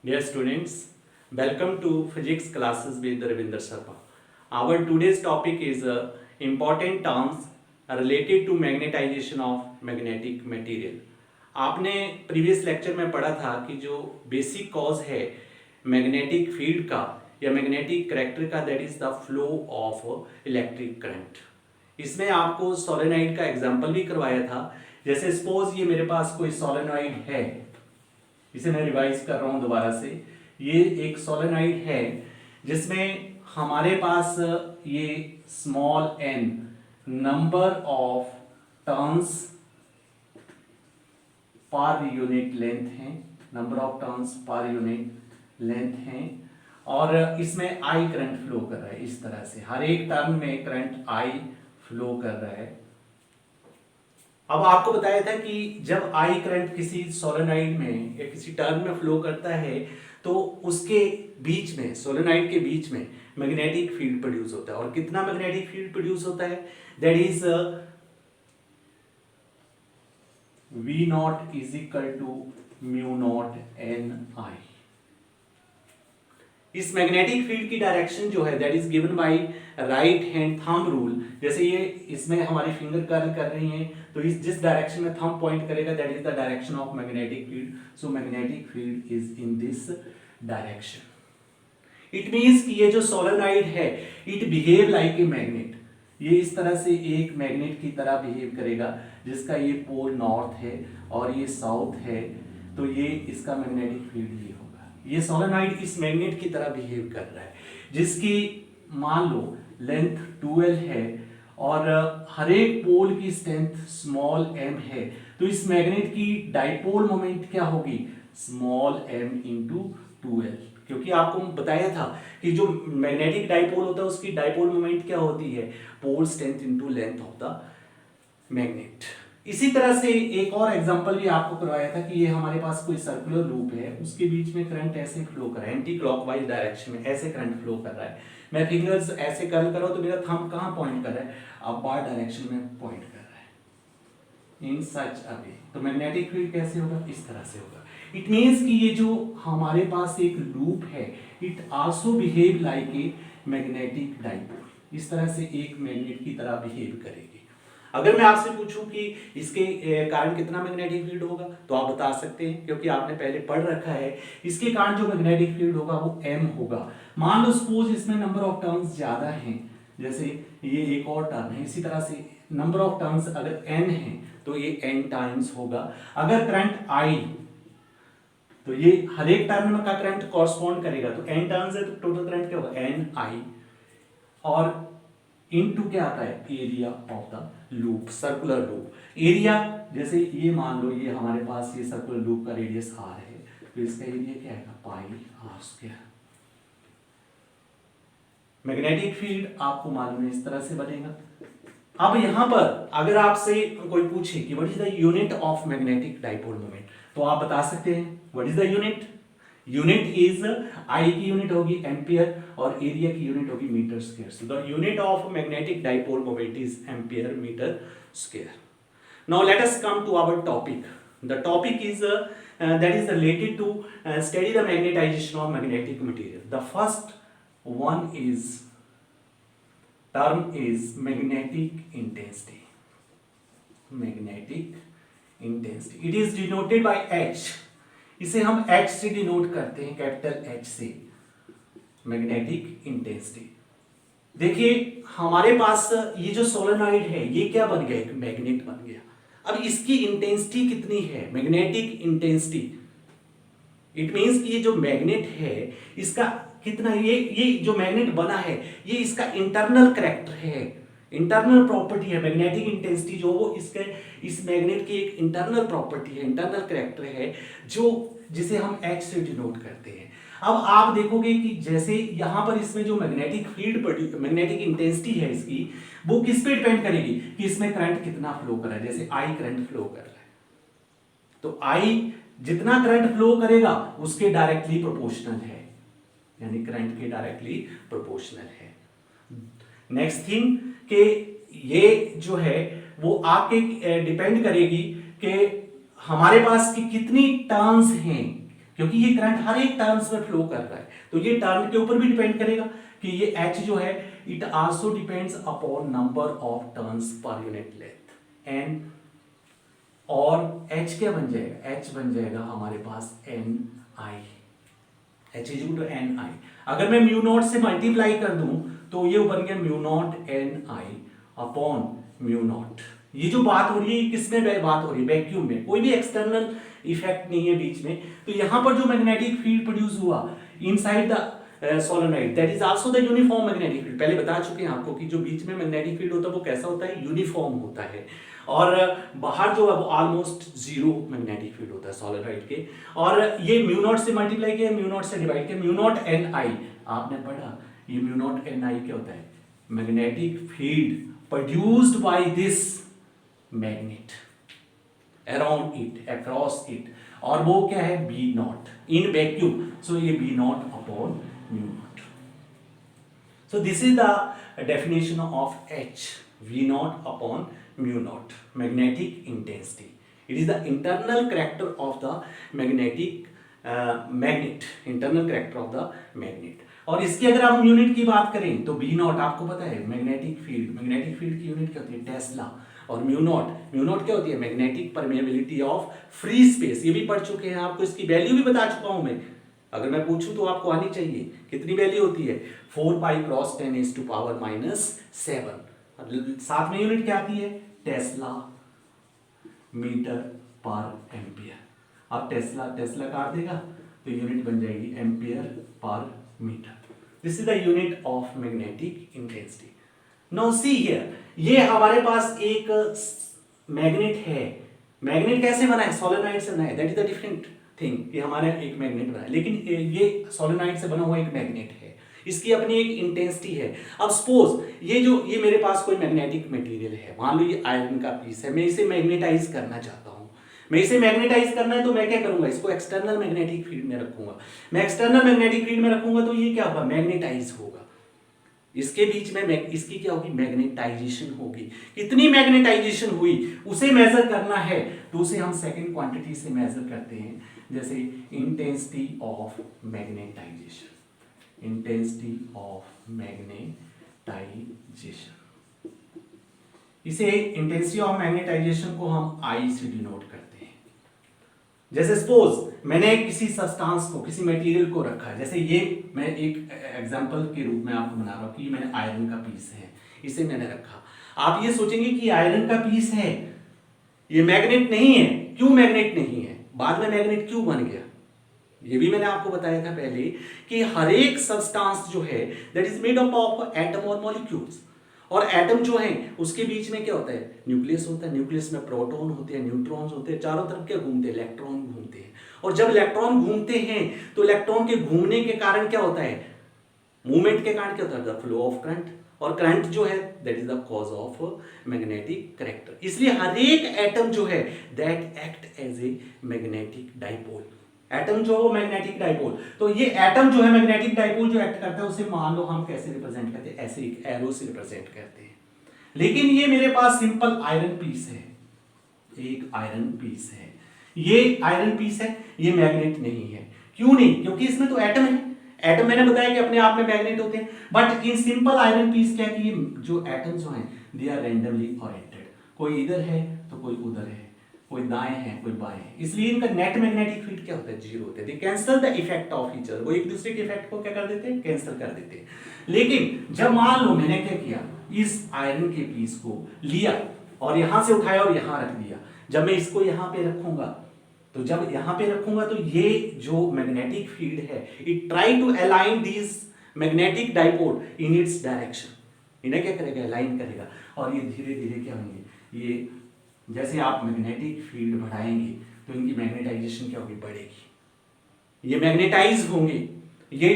Dear students, welcome to physics classes with Ravinder Sharma. Our today's topic is important terms related to magnetization of magnetic material. आपने previous lecture में पढ़ा था कि जो basic cause है magnetic field का या मैग्नेटिक करैक्टर का, that is the flow of electric current. इसमें आपको सोलेनॉइड का एग्जांपल भी करवाया था। जैसे सपोज ये मेरे पास कोई सोलेनॉइड है, इसे मैं रिवाइज कर रहा हूं दोबारा से। ये एक सोलेनॉइड है जिसमें हमारे पास ये small n number of turns per unit length है, number of turns per unit length है, और इसमें I करंट फ्लो कर रहा है। इस तरह से हर एक टर्न में करंट I फ्लो कर रहा है। अब आपको बताया था कि जब आई करंट किसी सोलेनॉइड में या किसी टर्न में फ्लो करता है तो उसके बीच में, सोलेनॉइड के बीच में मैग्नेटिक फील्ड प्रोड्यूस होता है। और कितना मैग्नेटिक फील्ड प्रोड्यूस होता है? That is V not is equal to mu not N I. इस मैग्नेटिक फील्ड की डायरेक्शन जो है that is given by right hand thumb rule. जैसे ये इसमें हमारी फिंगर कर्ल कर रही हैं तो इस जिस डायरेक्शन में थंब पॉइंट करेगा that is the direction of magnetic field. So magnetic field is in this direction. It means कि ये जो सोलेनॉइड है it behave like a magnet. ये इस तरह से एक मैग्नेट की तरह बिहेव करेगा जिसका ये पोल नॉर्थ है और ये साउथ है, तो ये इसका मैग्नेटिक फील्ड ये होगा। ये सोलेनॉइड इस मैग्नेट की तरह बिहेव कर रहा है जिसकी मान लो लेंथ 12 है और हर एक पोल की स्ट्रेंथ स्मॉल m है, तो इस मैग्नेट की डाइपोल मोमेंट क्या होगी? Small m into 12। क्योंकि आपको बताया था कि जो मैग्नेटिक डाइपोल होता है उसकी डाइपोल मोमेंट क्या होती है? Pole strength into length of the magnet. इसी तरह से एक और एग्जांपल भी आपको करवाया था कि ये हमारे पास कोई सर्कुलर लूप है, उसके बीच में करंट ऐसे फ्लो कर रहा है, एंटी क्लॉकवाइज डायरेक्शन में ऐसे करंट फ्लो कर रहा है। मैं फिंगर्स ऐसे कर्ल करो तो मेरा थंब कहाँ पॉइंट कर रहा है? अपवर्ड डायरेक्शन में पॉइंट कर रहा है इन सच अ वे। तो मैग्नेटिक फील्ड कैसे होगा? इस तरह से होगा। इट मींस कि ये जो हमारे पास एक लूप है it also behave like a magnetic dipole. इस तरह से एक मैग्नेट की तरह बिहेव करेगी। अगर मैं आपसे पूछूं कि इसके कारण कितना मैग्नेटिक फील्ड होगा तो आप बता सकते हैं क्योंकि आपने पहले पढ़ रखा है। इसके कारण जो मैग्नेटिक फील्ड होगा वो m होगा। मान लो सपोज इसमें नंबर ऑफ टर्न्स ज्यादा हैं, जैसे ये एक और टर्न है, इसी तरह से नंबर ऑफ टर्न्स अगर n है तो ये n टाइम्स होगा। अगर करंट I तो ये हर एक टर्न का करंट कॉरस्पॉन्ड करेगा, तो n टर्न्स है तो टोटल करंट क्या होगा? Ni। और इनटू क्या आता है? Area of the loop, circular loop area. जैसे ये मान लो ये हमारे पास ये सर्कुलर लूप का रेडियस r है, तो इसका एरिया क्या आएगा? पाई r स्क्वायर। मैग्नेटिक फील्ड आपको मालूम है इस तरह से बनेगा। अब यहां पर अगर आपसे कोई पूछे कि what is the unit of magnetic dipole moment, तो आप बता सकते हैं what is the unit. Unit is I की यूनिट होगी एम्पियर और एरिया की यूनिट होगी metre square. So the unit of magnetic dipole moment is ampere metre square. Now let us come to our topic. The topic is that is related to study the magnetization of magnetic material. The first one is term is magnetic intensity. Magnetic intensity. It is denoted by H. इसे हम H से denote करते हैं, capital H से, magnetic intensity. देखिए हमारे पास ये जो सोलेनॉइड है ये क्या बन गया? एक मैग्नेट बन गया। अब इसकी इंटेंसिटी कितनी है? Magnetic intensity. इट मींस कि ये जो मैग्नेट है इसका कितना, ये जो मैग्नेट बना है ये इसका इंटरनल करैक्टर है, इंटरनल प्रॉपर्टी है। मैग्नेटिक इंटेंसिटी जो वो इसके इस मैग्नेट की एक इंटरनल प्रॉपर्टी है, इंटरनल करैक्टर है, जो जिसे हम H से डिनोट करते हैं। अब आप देखोगे कि जैसे यहां पर इसमें जो मैग्नेटिक फील्ड, मैग्नेटिक इंटेंसिटी है इसकी, वो किस पे डिपेंड करेगी कि इसमें करंट कितना फ्लो कर रहा है। जैसे I करंट फ्लो कर रहा है तो I जितना करंट फ्लो करेगा उसके डायरेक्टली प्रोपोर्शनल है, यानी करंट के डायरेक्टली प्रोपोर्शनल है। नेक्स्ट थिंग कि ये जो है वो आपके डिपेंड करेगी कि हमारे पास की कितनी टर्न्स हैं, क्योंकि ये करंट हर एक टर्न्स में फ्लो कर रहा है, तो ये टर्न के ऊपर भी डिपेंड करेगा कि ये H जो है it also depends upon number of turns per unit length N, और H क्या बन जाएगा, H बन जाएगा हमारे पास N I, H is equal to N I. अगर मैं म्यू नॉट से मल्टीप्लाई कर दूं तो ये बन गया mu not N I upon mu not. ये जो बात हो रही है किसमें बात हो रही है, वैक्यूम में, कोई भी एक्सटर्नल इफेक्ट नहीं है बीच में। तो यहां पर जो मैग्नेटिक फील्ड प्रोड्यूस हुआ inside the solenoid that is also the uniform magnetic field. पहले बता चुके हैं आपको कि जो बीच में मैग्नेटिक फील्ड होता है वो कैसा होता है, यूनिफॉर्म होता है, और बाहर जो है वो ऑलमोस्ट जीरो मैग्नेटिक फील्ड होता है सोलेनोइड के। और ये म्यू नॉट से मल्टीप्लाई किया, म्यू नॉट से डिवाइड किया, म्यू नॉट एन आई, आपने पढ़ा ये म्यू नॉट एन आई क्या होता है, magnetic field produced by this magnet around it, across it, और वो क्या है B naught in vacuum, so ये B naught upon mu naught. So this is the definition of H, V naught upon mu naught, magnetic intensity. It is the internal character of the magnetic magnet, internal character of the magnet. और इसकी अगर आप unit की बात करें तो B not आपको पता है मैग्नेटिक फील्ड, मैग्नेटिक फील्ड की यूनिट क्या होती है टेस्ला, और म्यू नॉट क्या होती है magnetic permeability of free space. ये भी पढ़ चुके हैं आपको, इसकी वैल्यू भी बता चुका हूं मैं, अगर मैं पूछूं तो आपको आनी चाहिए। कितनी वैल्यू होती है 4 पाई क्रॉस 10 टू पावर -7। साथ में यूनिट क्या आती है टेस्ला मीटर पर एम्पियर। अब टेस्ला काट देगा तो यूनिट बन जाएगी ampere per metre. This is the unit of magnetic intensity. Now see here, ये हमारे पास एक मैग्नेट है। मैग्नेट कैसे बना है, सोलेनोइड से बना है, that is the different thing. ये हमारा एक मैग्नेट बना है, लेकिन ये सोलेनोइड से बना हुआ एक मैग्नेट है, इसकी अपनी एक इंटेंसिटी है। अब सपोज ये मेरे पास कोई मैग्नेटिक मटेरियल है, मान लो ये आयरन का पीस है, मैं इसे मैग्नेटाइज करना चाहता हूं। मैं इसे मैग्नेटाइज करना है तो मैं क्या करूंगा, इसको एक्सटर्नल मैग्नेटिक फील्ड में रखूंगा। मैं एक्सटर्नल मैग्नेटिक फील्ड में रखूंगा तो ये क्या होगा मैग्नेटाइज होगा, इसके बीच में इसकी क्या होगी मैग्नेटाइजेशन होगी। कितनी मैग्नेटाइजेशन हुई उसे मेजर करना है तो उसे हम सेकंड क्वांटिटी से मेजर करते हैं, जैसे intensity of magnetisation, intensity of magnetisation. इसे इंटेंसिटी ऑफ मैग्नेटाइजेशन को हम I से डिनोट करते हैं। जैसे सपोज मैंने किसी सब्सटेंस को, किसी मटेरियल को रखा, जैसे ये मैं एक एग्जांपल के रूप में आपको बना रहा हूं कि मैंने आयरन का पीस है, इसे मैंने रखा। आप ये सोचेंगे कि आयरन का पीस है, ये मैग्नेट नहीं है। क्यों मैग्नेट नहीं है, बाद में मैग्नेट क्यों बन गया, ये भी मैंने आपको बताया था पहले कि हर एक सब्सटेंस जो है that is made up of atom और मॉलिक्यूल्स, और एटम जो है उसके बीच में क्या होता है न्यूक्लियस होता है, न्यूक्लियस में प्रोटॉन होते हैं, न्यूट्रॉन्स होते हैं, चारों तरफ क्या घूमते हैं इलेक्ट्रॉन घूमते हैं। और जब इलेक्ट्रॉन घूमते हैं तो इलेक्ट्रॉन के घूमने के कारण क्या होता है, मूवमेंट के कारण क्या होता है द फ्लो ऑफ करंट, और करंट जो है that is the cause of magnetic character. इसलिए हर एक एटम जो है that act as a magnetic dipole, atom जो मैग्नेटिक डाइपोल। तो ये एटम जो है मैग्नेटिक डाइपोल जो एक्ट करता है उसे मान लो हम कैसे रिप्रेजेंट करते हैं, ऐसे एक एरो से रिप्रेजेंट करते हैं। लेकिन ये मेरे पास सिंपल आयरन पीस है, एक आयरन पीस है, ये आयरन पीस है, ये मैग्नेट नहीं है। क्यों नहीं, क्योंकि इसमें तो एटम है। एटम मैंने बताया कि अपने आप में मैग्नेट होते हैं, but in simple iron piece क्या कि जो एटम जो हैं दे आर रैंडमली ओरिएंटेड, कोई इधर है तो कोई उधर है, कोई दाएं है कोई बाएं है, इसलिए इनका नेट मैग्नेटिक फील्ड क्या होता है जीरो होता है। They cancel the effect of each other, वो एक दूसरे के इफेक्ट को क्या कर देते हैं कैंसिल कर देते हैं। लेकिन जब मान लो मैंने क्या किया, इस आयरन के पीस को लिया और यहां से उठाया और यहां रख दिया, जब मैं इसको यहां पे रखूंगा तो जब यहां पे रखूंगा तो ये जो मैग्नेटिक फील्ड है it try to align this magnetic dipole in its direction, इन्हें क्या करेगा अलाइन करेगा, और ये धीरे धीरे क्या होंगे, ये जैसे आप मैग्नेटिक फील्ड बढ़ाएंगे तो इनकी मैग्नेटाइजेशन क्या होगी बढ़ेगी, ये मैग्नेटाइज होंगे, ये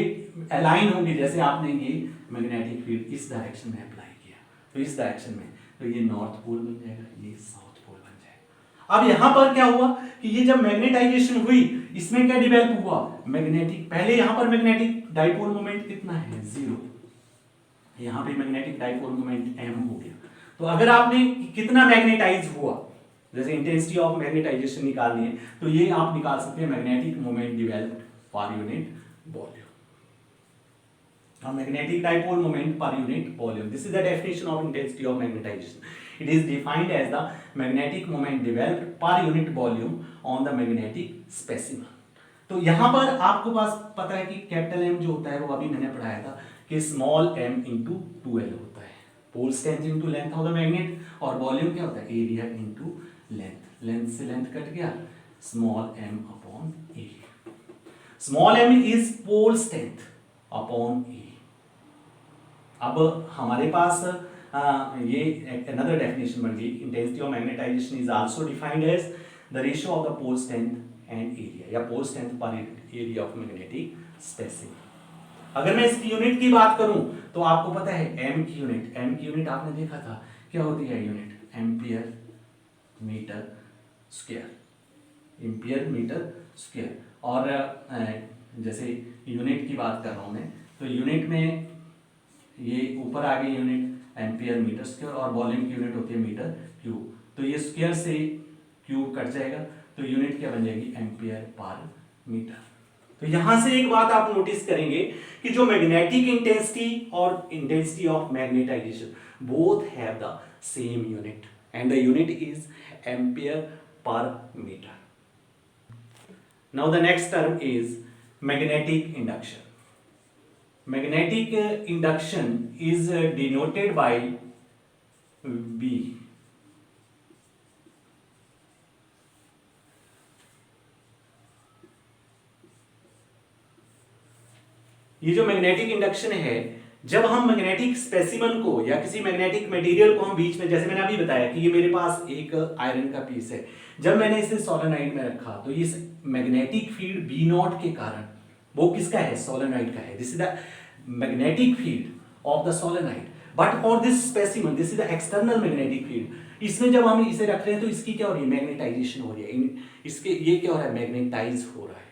अलाइन होंगे। जैसे आपने ये मैग्नेटिक फील्ड इस डायरेक्शन में अप्लाई किया तो इस डायरेक्शन में तो ये नॉर्थ पोल बन जाएगा, ये साउथ पोल बन जाएगा। अब यहां पर क्या हुआ कि ये जब मैग्नेटाइजेशन हुई इसमें क्या डेवलप हुआ मैग्नेटिक, पहले यहां पर मैग्नेटिक डाइपोल मोमेंट कितना है 0, यहां पे मैग्नेटिक डाइपोल मोमेंट m हो गया। तो अगर आपने कितना मैग्नेटाइज हुआ जैसे इंटेंसिटी ऑफ मैग्नेटाइजेशन निकालनी है तो ये आप निकाल सकते हैं मैग्नेटिक मोमेंट डेवलप्ड पर unit volume, magnetic dipole moment per unit volume. This is the definition of intensity of magnetization. It is defined as the magnetic moment developed per unit volume on the magnetic specimen. तो यहाँ पर आपको पास पता है कि capital M जो होता है वो अभी मैंने पढ़ाया था कि स्मॉल m इंटू 2L होता है, pole strength into length of the magnet, और वॉल्यूम क्या होता है एरिया इंटू लेंथ, लेंथ से लेंथ कट गया, small m upon area, small m is pole strength upon A. अब हमारे पास ये another definition बन गई, intensity of magnetization is also defined as the ratio of the pole strength and area या pole strength per area of magnetic specimen। अगर मैं इसकी यूनिट की बात करूं तो आपको पता है m की यूनिट आपने देखा था क्या होती है unit, ampere metre square, ampere metre square. और जैसे यूनिट की बात कर रहा हूं मैं तो यूनिट में ये ऊपर आ गई यूनिट एम्पियर मीटर स्क्वायर और वॉल्यूम की यूनिट होती है मीटर क्यूब, तो ये स्क्वायर से क्यूब कट जाएगा तो यूनिट क्या बन जाएगी एम्पियर पर मीटर। तो यहां से एक बात आप नोटिस करेंगे कि जो मैग्नेटिक इंटेंसिटी और intensity of magnetization both have the same unit and the unit is ampere per metre. Now the next term is magnetic induction. Magnetic induction is denoted by B. ये जो magnetic induction है, जब हम magnetic specimen को या किसी magnetic material को हम बीच में, जैसे मैंने अभी बताया कि ये मेरे पास एक आयरन का पीस है, जब मैंने इसे सोलेनोइड में रखा तो इस मैग्नेटिक फील्ड बी नॉट के कारण, वो किसका है सोलेनोइड का है, this is the magnetic field of the solenoid, but for this specimen this is the external magnetic field. इसमें जब हम इसे रख रहे हैं तो इसकी क्या हो रही है मैग्नेटाइजेशन हो रही है, इसके ये क्या हो रहा है मैग्नेटाइज हो रहा है।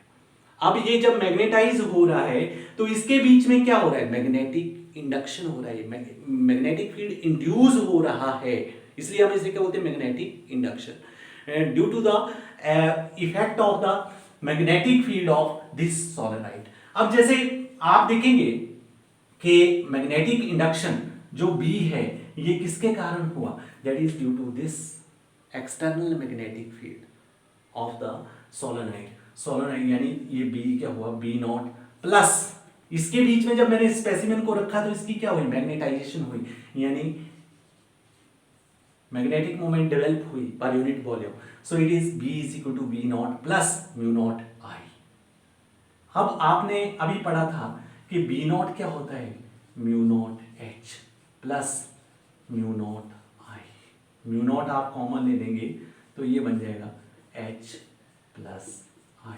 अब ये जब मैग्नेटाइज हो रहा है तो इसके बीच में क्या हो रहा है मैग्नेटिक इंडक्शन हो रहा है, मैग्नेटिक फील्ड इंड्यूस हो रहा है, इसलिए हम इसे क्या बोलते हैं magnetic induction, due to the effect of the magnetic field of this solenoid. अब जैसे आप देखेंगे कि मैग्नेटिक इंडक्शन जो B है ये किसके कारण हुआ, that is due to this external magnetic field of the solenoid, यानी ये B क्या हुआ B नॉट प्लस इसके बीच में जब मैंने स्पेसिमेन को रखा तो इसकी क्या हुई मैग्नेटाइजेशन हुई, यानी मैग्नेटिक मोमेंट डेवलप हुई पर unit volume, so it is B is equal to B naught plus mu naught I। अब आपने अभी पढ़ा था कि B नॉट क्या होता है mu naught H plus mu naught I, mu naught आप कॉमन ले लेंगे तो ये बन जाएगा H प्लस I।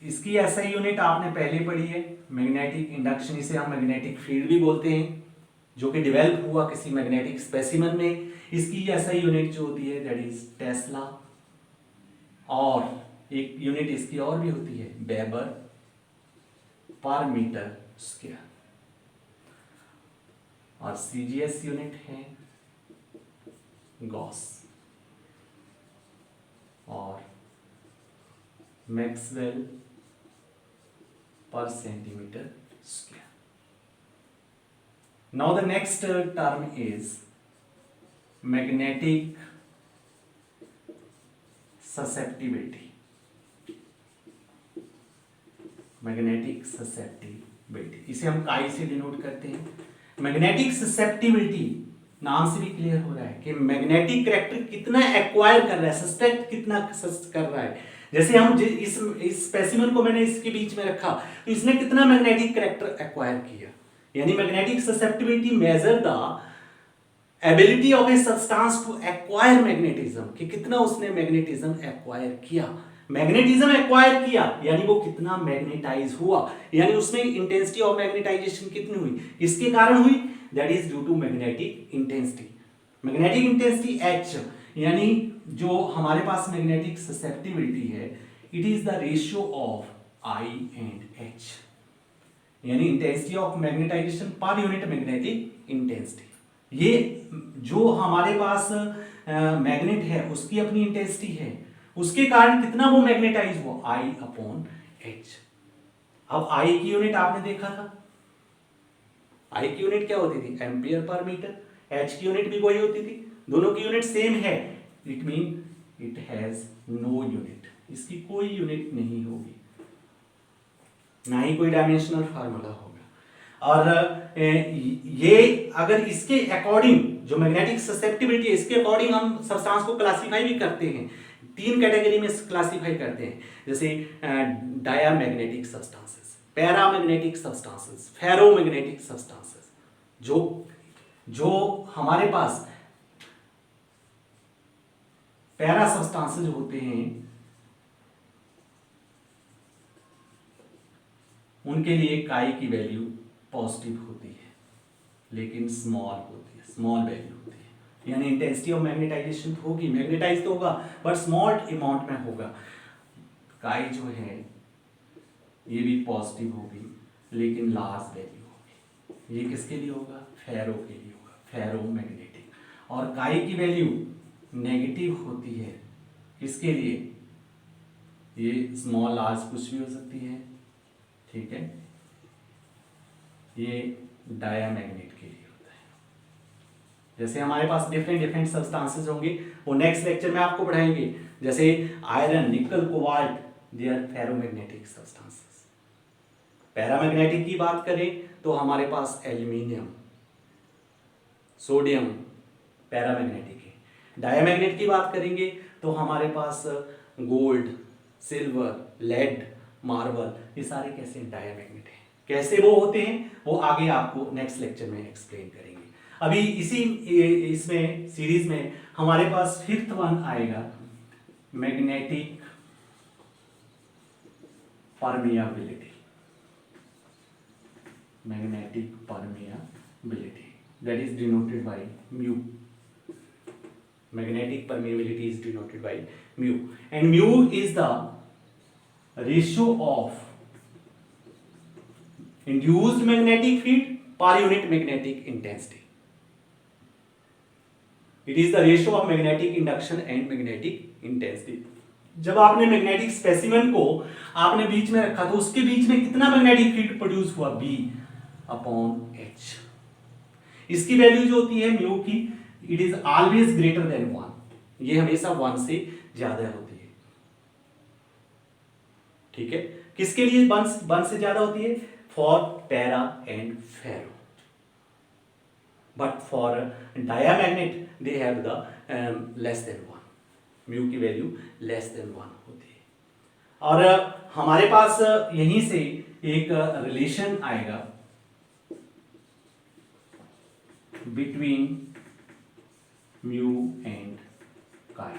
इसकी ऐसा यूनिट आपने पहले पढ़ी है मैग्नेटिक इंडक्शन, इसे हम मैग्नेटिक फील्ड भी बोलते हैं जो कि डेवलप हुआ किसी मैग्नेटिक स्पेसिमन में। इसकी ऐसा यूनिट जो होती है दैट इज टेस्ला, और एक यूनिट इसकी और भी होती है वेबर पर मीटर स्क्वायर, और सीजीएस यूनिट है गॉस और मैक्सवेल पर centimetre square. Now the next term is magnetic susceptibility, magnetic susceptibility इसे हम काई से डिनोट करते हैं। मैग्नेटिक ससेप्टिबिलिटी नाम से भी क्लियर हो रहा है कि मैग्नेटिक करैक्टर कितना एक्वायर कर रहा है, सस्पेक्ट कितना कर रहा है। जैसे हम इस स्पेसिमन को मैंने इसके बीच में रखा तो इसने कितना मैग्नेटिक करैक्टर एक्वायर किया, यानी magnetic susceptibility measure the ability of a substance to acquire magnetism, कि कितना उसने मैग्नेटिज्म एक्वायर किया। मैग्नेटिज्म एक्वायर किया यानी वो कितना मैग्नेटाइज हुआ, यानी उसमें इंटेंसिटी ऑफ मैग्नेटाइजेशन कितनी हुई, इसके कारण हुई, that is due to magnetic intensity. Magnetic intensity H, यानी जो हमारे पास मैग्नेटिक ससेप्टिबिलिटी है it is the ratio of I and H, यानी intensity of magnetisation per unit magnetic intensity. ये जो हमारे पास मैग्नेट है उसकी अपनी इंटेंसिटी है, उसके कारण कितना वो मैग्नेटाइज हुआ, I अपॉन एच। अब I की यूनिट आपने देखा था, I की यूनिट क्या होती थी, एम्पियर पर मीटर, H की यूनिट भी वही होती थी, दोनों की यूनिट सेम है, it mean it has no unit, इसकी कोई यूनिट नहीं होगी, ना ही कोई डायमेंशनल फार्मूला होगा। और ये अगर इसके अकॉर्डिंग जो मैग्नेटिक ससेप्टिबिलिटी है इसके अकॉर्डिंग हम सब्सटेंस को क्लासिफाई भी करते हैं, तीन कैटेगरी में क्लासिफाई करते हैं, जैसे diamagnetic substances, paramagnetic substances, ferromagnetic substances. जो हमारे पास पैरा सब्सटेंसेस होते हैं उनके लिए काई की वैल्यू पॉजिटिव होती है, लेकिन स्मॉल होती है, स्मॉल वैल्यू होती है, यानी इंटेंसिटी ऑफ मैग्नेटाइजेशन होगी, मैग्नेटाइज तो होगा पर स्मॉल अमाउंट में होगा। काई जो है ये भी पॉजिटिव होगी लेकिन लार्ज वैल्यू होगी। ये किसके लिए होगा, फेरो के लिए होगा, फेरोमैग्नेटिक। और काई की वैल्यू नेगेटिव होती है, किसके लिए, ये स्मॉल लार्ज कुछ भी हो सकती है, ठीक है, ये डायामैग्नेट के लिए होता है। जैसे हमारे पास डिफरेंट डिफरेंट सब्सटेंसेस होंगे, वो नेक्स्ट लेक्चर में आपको पढ़ाएंगे, जैसे iron, nickel, cobalt, they are ferromagnetic substances. Paramagnetic की बात करें तो हमारे पास एल्यूमिनियम, सोडियम पैरामैग्नेटिक है। डायामैग्नेट की बात करेंगे तो हमारे पास गोल्ड, सिल्वर, लेड, मार्बल, ये सारे कैसे डायामैग्नेट हैं। कैसे वो होते हैं वो आगे आपको नेक्स्ट लेक्चर में एक्सप्लेन करेंगे। अभी इसमें सीरीज में हमारे पास फिफ्थ वन आएगा, magnetic permeability. Magnetic permeability that is denoted by mu. Magnetic permeability is denoted by mu, and mu is the ratio of induced magnetic field per unit magnetic intensity. It is the ratio of magnetic induction and magnetic intensity. जब आपने magnetic specimen को आपने बीच में रखा तो उसके बीच में कितना मैग्नेटिक फील्ड प्रोड्यूस हुआ, B अपॉन H। इसकी वैल्यू जो होती है म्यू की, it is always greater than 1, ये हमेशा 1 से ज्यादा होती है, ठीक है। किसके लिए 1 से ज्यादा होती है, for para and ferro, but for diamagnet they have the less than 1, mu की वैल्यू लेस देन 1 होती है। और हमारे पास यहीं से एक रिलेशन आएगा between mu and chi,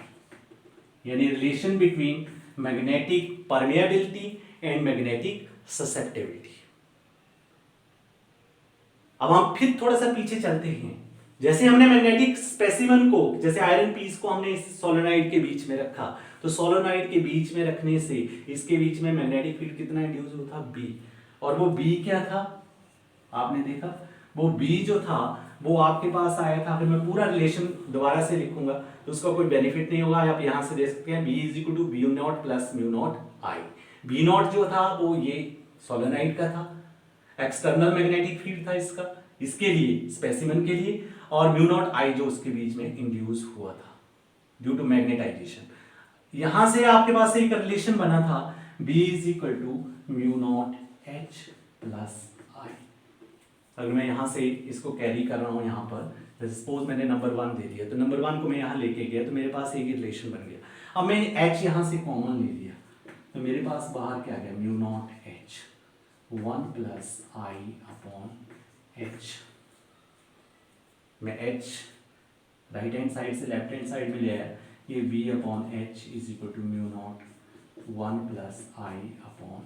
यानी relation between magnetic permeability and magnetic susceptibility. अब हम फिर थोड़ा सा पीछे चलते हैं, जैसे हमने मैग्नेटिक स्पेसिमन को, जैसे आयरन पीस को हमने इस सोलेनोइड के बीच में रखा, तो सोलेनोइड के बीच में रखने से इसके बीच में मैग्नेटिक फील्ड कितना इंड्यूस हुआ था, B। और वो B क्या था, आपने देखा, वो B जो था वो आपके पास आया था। अगर मैं पूरा रिलेशन दोबारा से लिखूंगा तो उसका कोई बेनिफिट नहीं होगा, आप यहां से देख सकते हैं, B is equal to B naught plus mu naught I. B naught जो था वो ये सोलेनोइड का था, एक्सटर्नल मैग्नेटिक फील्ड था इसका, इसके लिए स्पेसिमेन के लिए, और म्यू नॉट आई जो उसके बीच में इंड्यूस हुआ था ड्यू टू मैग्नेटाइजेशन। यहां से आपके पास एक रिलेशन बना था, B is equal to mu not H plus I. अगर मैं यहाँ से इसको कैरी कर रहा हूँ यहाँ पर, सपोज मैंने नंबर 1 दे दिया, तो नंबर 1 को मैं यहाँ लेके गया तो मेरे पास एक रिलेशन बन गया। अब मैं H यहाँ से कॉमन ले लिया तो मेरे पास बाहर क्या गया, mu not H 1 plus I upon H। मैं H राइट हैंड साइड से लेफ्ट हैंड साइड में ले आया, ये V upon H is equal to mu naught 1 plus I upon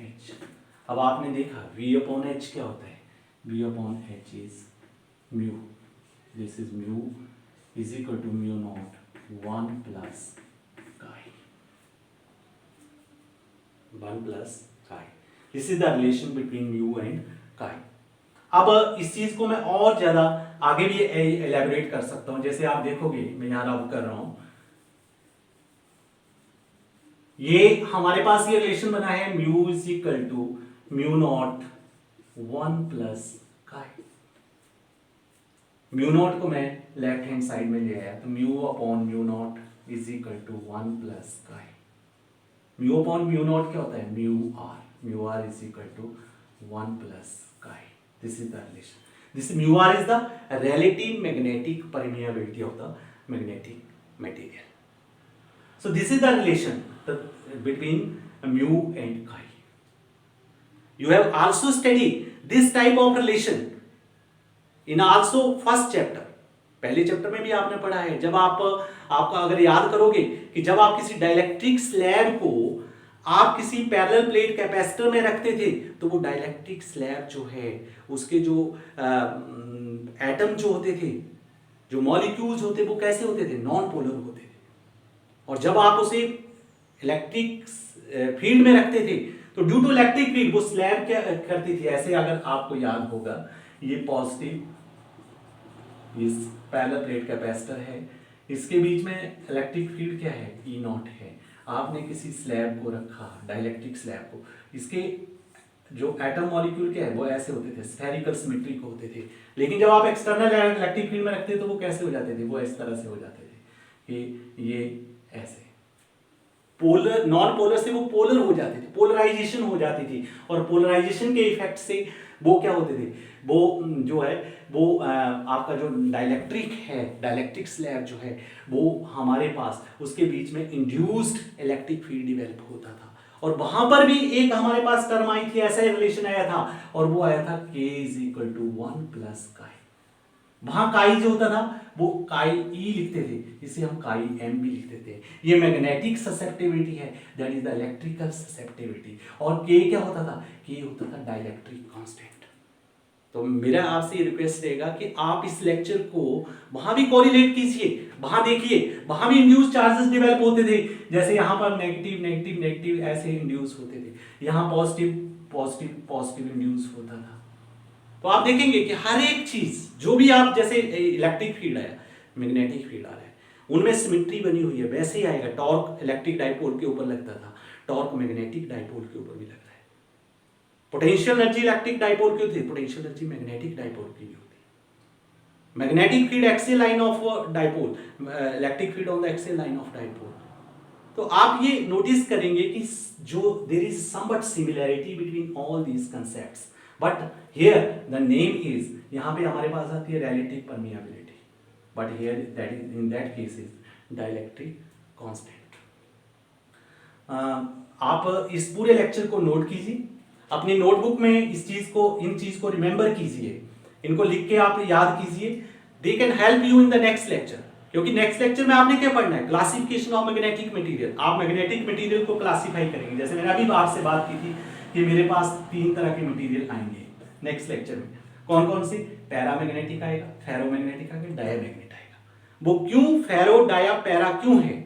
H। अब आपने देखा V अपॉन H क्या होता है, V upon H is mu. This is mu is equal to mu naught 1 plus chi. 1 plus chi. This is the relation between mu and chi. अब इस चीज को मैं और ज्यादा आगे भी एलैबोरेट कर सकता हूं। जैसे आप देखोगे, मैं यहां रब कर रहा हूं, ये हमारे पास ये रिलेशन बना है mu is equal to mu naught 1 plus chi. Mu naught को मैं लेफ्ट हैंड साइड में ले आया, तो mu upon mu naught is equal to 1 plus chi. Mu upon mu naught क्या होता है, mu r is equal to 1 plus chi. This is the relation. This mu r is the relative magnetic permeability of the magnetic material. So this is the relation between mu and chi. You have also studied this type of relation in also first chapter. पहले chapter में भी आपने पढ़ा है। जब आपका अगर याद करोगे कि जब आप किसी डाइलेक्ट्रिक स्लैब को आप किसी पैरेलल प्लेट कैपेसिटर में रखते थे, तो वो डाइलेक्ट्रिक स्लैब जो है उसके जो एटम जो होते थे, जो मॉलिक्यूल्स होते, वो कैसे होते थे, नॉन पोलर होते थे। और जब आप उसे इलेक्ट्रिक फील्ड में रखते थे, तो ड्यू टू इलेक्ट्रिक फील्ड वो स्लैब क्या करती थी, ऐसे अगर आपको याद होगा, ये पॉजिटिव इस पैरेलल प्लेट कैपेसिटर है, इसके बीच में इलेक्ट्रिक फील्ड क्या है, ई नॉट है। आपने किसी स्लैब को रखा, डाइलेक्ट्रिक स्लैब को, इसके जो एटम मॉलिक्यूल क्या है वो ऐसे होते थे, स्फेरिकल सिमेट्रिक होते थे। लेकिन जब आप एक्सटर्नल इलेक्ट्रिक फील्ड में रखते तो वो कैसे हो जाते थे, वो इस तरह से हो जाते थे कि ये ऐसे पोलर, नॉन पोलर से वो पोलर हो जाते थे, पोलराइजेशन हो जाती थी। और पोलराइजेशन के इफेक्ट से वो क्या होते थे, वो जो है वो आपका जो डाइलेक्ट्रिक है, डाइलेक्ट्रिक स्लैब जो है वो हमारे पास उसके बीच में इंड्यूस्ड इलेक्ट्रिक फील्ड डेवलप होता था। और वहां पर भी एक हमारे पास टर्म आई थी, ऐसा रिलेशन आया था, और वो आया था K is equal to 1 plus chi. वहां काई जो होता था वो काई ई लिखते थे, इसे हम काई एम भी लिखते थे। ये मैग्नेटिक ससेप्टिबिलिटी है, that is the electrical susceptibility. और के क्या होता था, के होता था डाइलेक्ट्रिक कांस्टेंट। तो मेरा आपसे ये रिक्वेस्ट रहेगा कि आप इस लेक्चर को वहां भी कोरिलेट कीजिए, वहां देखिए, वहां भी इंड्यूस चार्जेस डेवलप होते थे। जैसे यहां पर नेगेटिव नेगेटिव नेगेटिव ऐसे इंड्यूस होते थे, यहां पॉजिटिव पॉजिटिव पॉजिटिव इंड्यूस होता था। तो आप देखेंगे कि हर एक चीज जो भी आप, जैसे इलेक्ट्रिक फील्ड आया, मैग्नेटिक फील्ड आ रहा है, उनमें सिमेट्री बनी हुई है, वैसे ही आएगा। टॉर्क इलेक्ट्रिक डाइपोल के ऊपर लगता था, टॉर्क मैग्नेटिक डाइपोल के ऊपर भी लग रहा है। पोटेंशियल एनर्जी इलेक्ट्रिक डाइपोल की होती है, पोटेंशियल एनर्जी मैग्नेटिक डाइपोल की भी होती है। Magnetic field axial line of dipole, electric field on the axial line of dipole. तो आप ये नोटिस करेंगे कि जो there is somewhat similarity between all these concepts, but here the name is, यहां पे हमारे पास आती है relative permeability, but here that is, in that case is dielectric constant. आप इस पूरे लेक्चर को नोट कीजिए, अपनी नोटबुक में इस चीज को, इन चीज को रिमेंबर कीजिए, इनको लिख के आप याद कीजिए। They can help you in the next lecture, क्योंकि नेक्स्ट लेक्चर में आपने क्या पढ़ना है, क्लासिफिकेशन ऑफ मैग्नेटिक मटेरियल। आप मैग्नेटिक मटेरियल को क्लासिफाई करेंगे। जैसे मैंने अभी आपसे बात की थी कि मेरे पास 3 तरह के मटेरियल आएंगे नेक्स्ट लेक्चर में। कौन कौन से, पैरामैग्नेटिक आएगा, फेरोमैग्नेटिक आएगा, डायामैग्नेट आएगा। वो क्यों फेरो डाया पैरा क्यों है,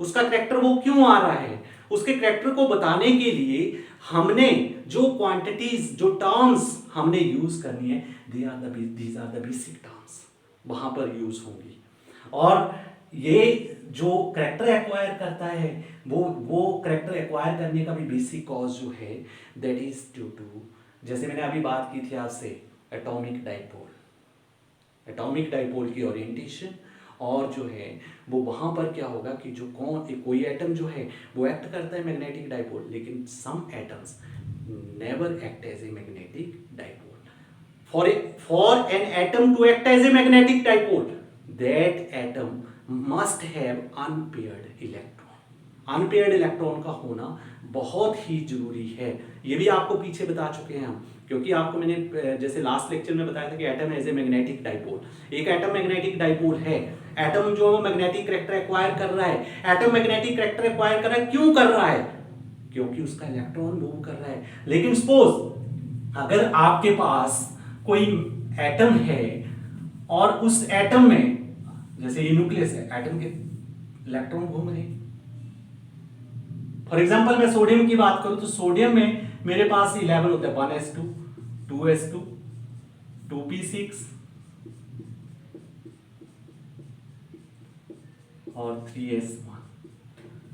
उसका करैक्टर वो क्यों आ रहा है, उसके करैक्टर को बताने के लिए हमने जो क्वांटिटीज, जो टर्म्स हमने यूज करनी है, these are the basic terms, वहां पर यूज होंगी। और ये जो करैक्टर एक्वायर करता है, वो करैक्टर एक्वायर करने का भी बेसिक कॉज जो है, दैट इज ड्यू टू, जैसे मैंने अभी बात की थी आपसे, एटॉमिक डाइपोल। एटॉमिक डाइपोल की ओरिएंटेशन, और जो है वो वहां पर क्या होगा कि जो कोई एटम जो है वो एक्ट करता है मैग्नेटिक डाइपोल, लेकिन some atoms never act as a magnetic dipole. For an atom to act as a magnetic dipole, that atom must have unpaired electron. Unpaired electron का होना बहुत ही जरूरी है। ये भी आपको पीछे बता चुके हैं हम, क्योंकि आपको मैंने जैसे लास्ट लेक्चर में बताया था कि atom as a magnetic dipole. एक एटम मैग्नेटिक डाइपोल है, एटम जो है मैग्नेटिक करैक्टर एक्वायर कर रहा है। एटम मैग्नेटिक करैक्टर एक्वायर कर रहा है, क्यों कर रहा है, क्योंकि उसका इलेक्ट्रॉन मूव कर रहा है। लेकिन सपोज अगर आपके पास कोई एटम है और उस एटम में, जैसे ये न्यूक्लियस है, एटम के इलेक्ट्रॉन घूम रहे हैं। फॉर एग्जांपल मैं सोडियम की बात करूं तो सोडियम में मेरे पास 11 होता है, 1s2 2s2 2p6 और 3s1।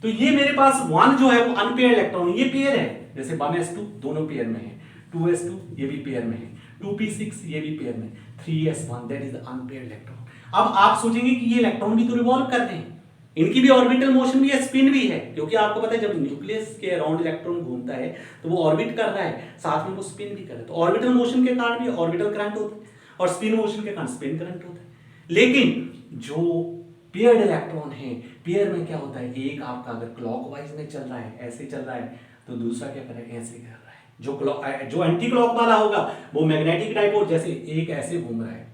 तो ये मेरे पास 1 जो है वो अनपेयर इलेक्ट्रॉन, ये पेयर है, जैसे 1s2 दोनों पेयर में है, 2s2 ये भी पेयर में है, 2p6 ये भी पेयर में, 3s1 that is the unpaired electron. अब आप सोचेंगे कि ये इलेक्ट्रॉन भी तो रिवॉल्व कर रहे हैं, इनकी भी ऑर्बिटल मोशन भी है, स्पिन भी है, क्योंकि आपको पता है जब न्यूक्लियस के अराउंड इलेक्ट्रॉन घूमता है तो वो ऑर्बिट कर रहा है, साथ में वो स्पिन भी कर रहा है। तो ऑर्बिटल मोशन के कारण भी ऑर्बिटल करंट होता है और स्पिन मोशन के कारण स्पिन करंट होता है। लेकिन जो पेयर्ड इलेक्ट्रॉन है, पेयर में क्या होता है, एक आपका अगर क्लॉकवाइज में चल रहा है, ऐसे चल रहा है, तो दूसरा क्या कर रहा है, ऐसे कर रहा है। जो एंटी क्लॉक वाला होगा वो मैग्नेटिक डाइपोल, जैसे एक ऐसे घूम रहा है,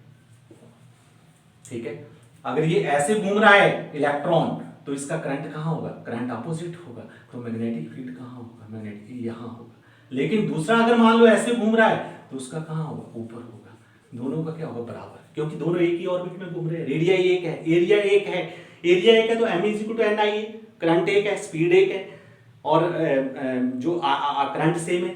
ठीक है, अगर ये ऐसे घूम रहा है इलेक्ट्रॉन तो इसका करंट कहां होगा, करंट अपोजिट होगा, तो मैग्नेटिक फील्ड कहां होगा, मैग्नेटिक यहां होगा। लेकिन दूसरा अगर मान लो ऐसे घूम रहा है तो उसका कहां होगा, ऊपर होगा। दोनों का क्या होगा, बराबर, क्योंकि दोनों एक ही ऑर्बिट में घूम रहे हैं, रेडिया एक है, एरिया एक है, एरिया एक है तो m is equal to N I है, करंट एक है, स्पीड एक है, और जो करंट सेम है,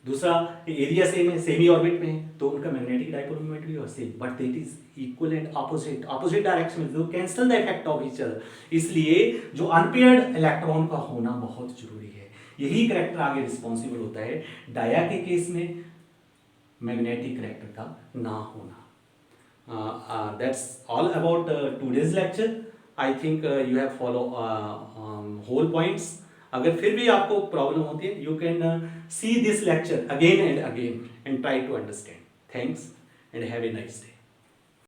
दूसरा एरिया सेम है, सेमी ऑर्बिट में है, तो उनका मैग्नेटिक डाइपोल मोमेंट भी same, but that is equal and opposite direction में, जो cancel the effect of each other. इसलिए जो अनपेयर्ड इलेक्ट्रॉन का होना बहुत जरूरी है, यही करैक्टर आगे रिस्पॉन्सिबल होता है डाया के केस में मैग्नेटिक करैक्टर का ना होना। That's all about today's lecture. I think you have follow whole points. अगर फिर भी आपको प्रॉब्लम होती है, you can see this lecture again and again and try to understand. Thanks and have a nice day.